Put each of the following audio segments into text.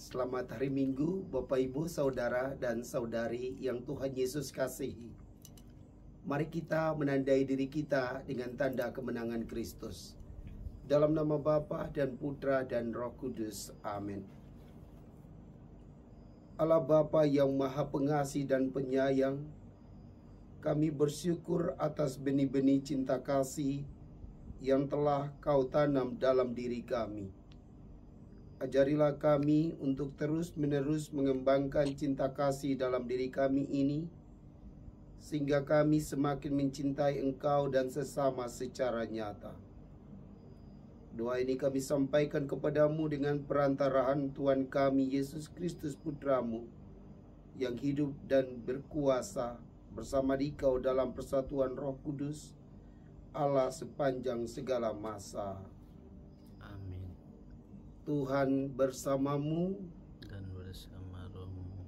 Selamat hari Minggu, Bapak, Ibu, Saudara, dan Saudari yang Tuhan Yesus kasihi. Mari kita menandai diri kita dengan tanda kemenangan Kristus. Dalam nama Bapa dan Putra dan Roh Kudus. Amin. Allah Bapa yang Maha Pengasih dan Penyayang, kami bersyukur atas benih-benih cinta kasih yang telah Kau tanam dalam diri kami. Ajarilah kami untuk terus-menerus mengembangkan cinta kasih dalam diri kami ini, sehingga kami semakin mencintai Engkau dan sesama secara nyata. Doa ini kami sampaikan kepadamu dengan perantaraan Tuhan kami Yesus Kristus Putramu, yang hidup dan berkuasa bersama Dikau dalam persatuan Roh Kudus, Allah sepanjang segala masa. Tuhan bersamamu dan bersama rohmu.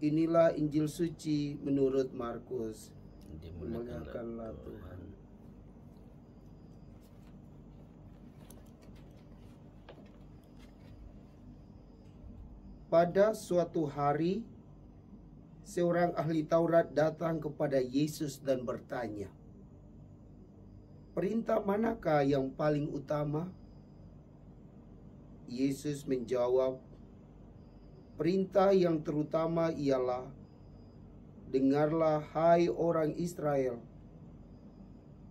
Inilah Injil suci menurut Markus. Dimuliakanlah Tuhan. Pada suatu hari, seorang ahli Taurat datang kepada Yesus dan bertanya, "Perintah manakah yang paling utama?" Yesus menjawab, "Perintah yang terutama ialah, dengarlah hai orang Israel,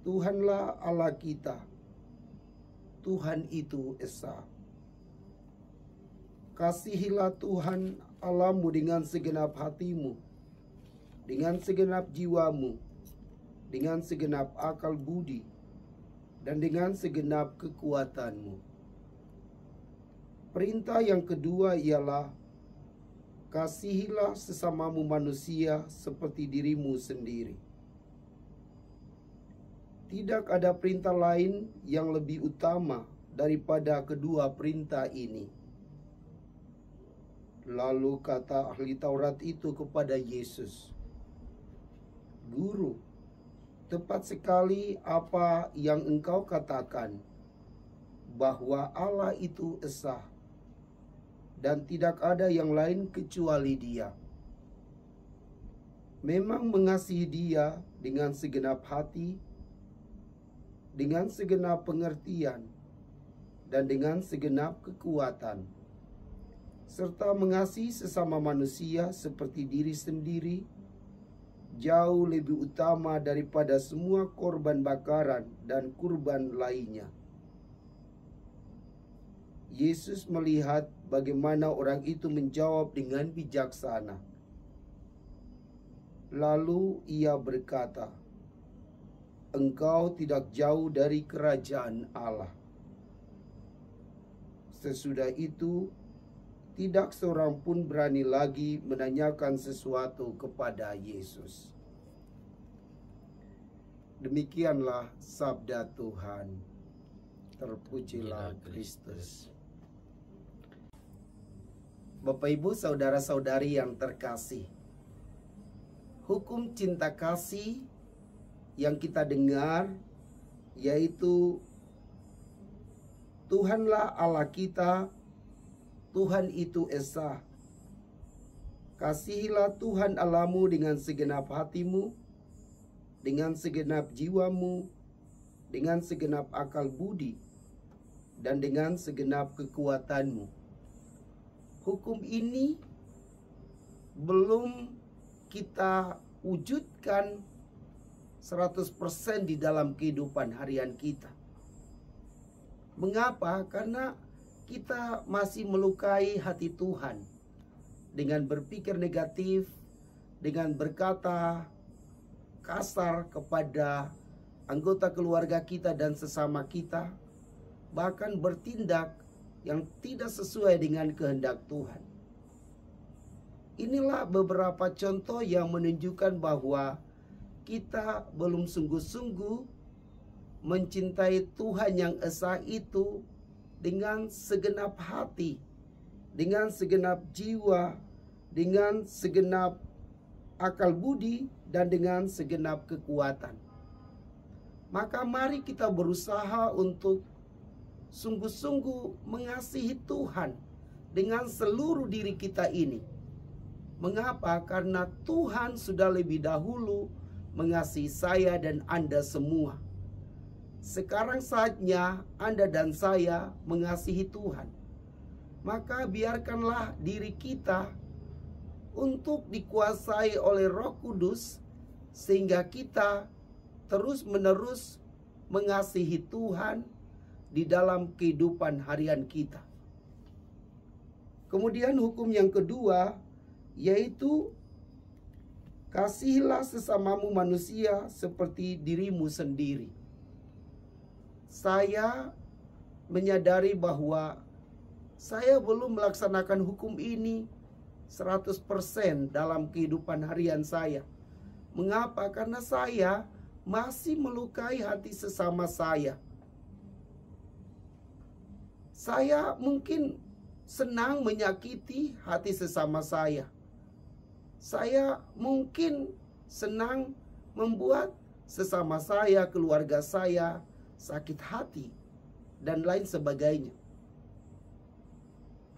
Tuhanlah Allah kita, Tuhan itu Esa. Kasihilah Tuhan Allahmu dengan segenap hatimu, dengan segenap jiwamu, dengan segenap akal budi, dan dengan segenap kekuatanmu. Perintah yang kedua ialah, kasihilah sesamamu manusia seperti dirimu sendiri. Tidak ada perintah lain yang lebih utama daripada kedua perintah ini." Lalu kata ahli Taurat itu kepada Yesus, "Guru, tepat sekali apa yang engkau katakan, bahwa Allah itu Esa, dan tidak ada yang lain kecuali Dia. Memang mengasihi Dia dengan segenap hati, dengan segenap pengertian, dan dengan segenap kekuatan, serta mengasihi sesama manusia seperti diri sendiri, jauh lebih utama daripada semua korban bakaran dan kurban lainnya." Yesus melihat bagaimana orang itu menjawab dengan bijaksana. Lalu ia berkata, "Engkau tidak jauh dari kerajaan Allah." Sesudah itu, tidak seorang pun berani lagi menanyakan sesuatu kepada Yesus. Demikianlah sabda Tuhan. Terpujilah Kristus. Bapak, Ibu, Saudara-saudari yang terkasih, hukum cinta kasih yang kita dengar yaitu Tuhanlah Allah kita, Tuhan itu Esa. Kasihilah Tuhan Allahmu dengan segenap hatimu, dengan segenap jiwamu, dengan segenap akal budi, dan dengan segenap kekuatanmu. Hukum ini belum kita wujudkan 100% di dalam kehidupan harian kita. Mengapa? Karena kita masih melukai hati Tuhan dengan berpikir negatif, dengan berkata kasar kepada anggota keluarga kita dan sesama kita, bahkan bertindak yang tidak sesuai dengan kehendak Tuhan. Inilah beberapa contoh yang menunjukkan bahwa kita belum sungguh-sungguh mencintai Tuhan yang Esa itu dengan segenap hati, dengan segenap jiwa, dengan segenap akal budi, dan dengan segenap kekuatan. Maka mari kita berusaha untuk sungguh-sungguh mengasihi Tuhan dengan seluruh diri kita ini. Mengapa? Karena Tuhan sudah lebih dahulu mengasihi saya dan Anda semua. Sekarang saatnya Anda dan saya mengasihi Tuhan. Maka biarkanlah diri kita untuk dikuasai oleh Roh Kudus, sehingga kita terus-menerus mengasihi Tuhan di dalam kehidupan harian kita. Kemudian hukum yang kedua, yaitu kasihilah sesamamu manusia seperti dirimu sendiri. Saya menyadari bahwa saya belum melaksanakan hukum ini 100% dalam kehidupan harian saya. Mengapa? Karena saya masih melukai hati sesama saya. Saya mungkin senang menyakiti hati sesama saya. Saya mungkin senang membuat sesama saya, keluarga saya sakit hati, dan lain sebagainya.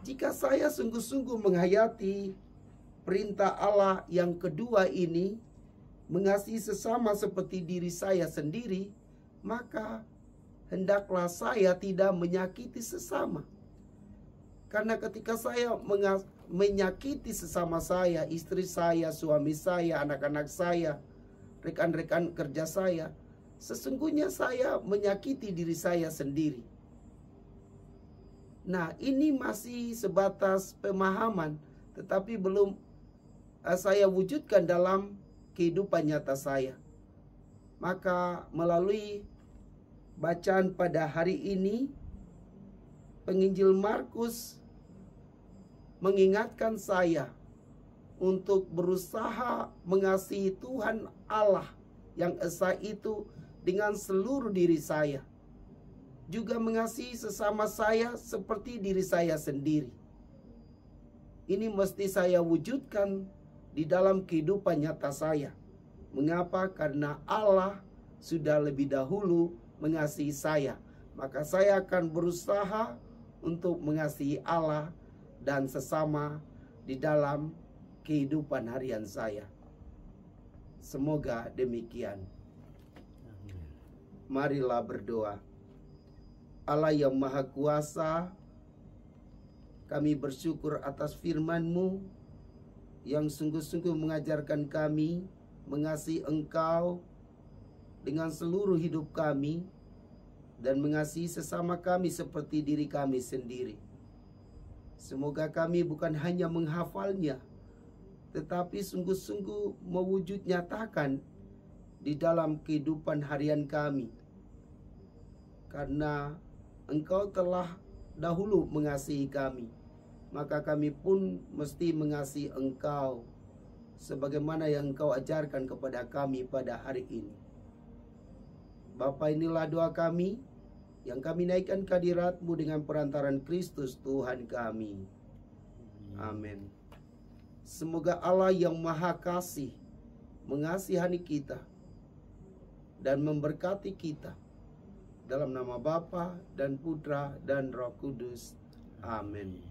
Jika saya sungguh-sungguh menghayati perintah Allah yang kedua ini, mengasihi sesama seperti diri saya sendiri, maka hendaklah saya tidak menyakiti sesama. Karena ketika saya menyakiti sesama saya, istri saya, suami saya, anak-anak saya, rekan-rekan kerja saya, sesungguhnya saya menyakiti diri saya sendiri. Nah, ini masih sebatas pemahaman, tetapi belum saya wujudkan dalam kehidupan nyata saya. Maka melalui bacaan pada hari ini, penginjil Markus mengingatkan saya untuk berusaha mengasihi Tuhan Allah yang esa itu dengan seluruh diri saya. Juga mengasihi sesama saya seperti diri saya sendiri. Ini mesti saya wujudkan di dalam kehidupan nyata saya. Mengapa? Karena Allah sudah lebih dahulu mengasihi saya. Maka saya akan berusaha untuk mengasihi Allah dan sesama di dalam kehidupan harian saya. Semoga demikian. Marilah berdoa. Allah yang Maha Kuasa, kami bersyukur atas firman-Mu yang sungguh-sungguh mengajarkan kami mengasihi Engkau dengan seluruh hidup kami dan mengasihi sesama kami seperti diri kami sendiri. Semoga kami bukan hanya menghafalnya, tetapi sungguh-sungguh mewujud nyatakan di dalam kehidupan harian kami. Karena Engkau telah dahulu mengasihi kami, maka kami pun mesti mengasihi Engkau sebagaimana yang Engkau ajarkan kepada kami pada hari ini. Bapa, inilah doa kami yang kami naikkan ke hadirat-Mu dengan perantaran Kristus Tuhan kami. Amin. Semoga Allah yang Maha Kasih mengasihani kita dan memberkati kita. Dalam nama Bapa dan Putra dan Roh Kudus. Amin.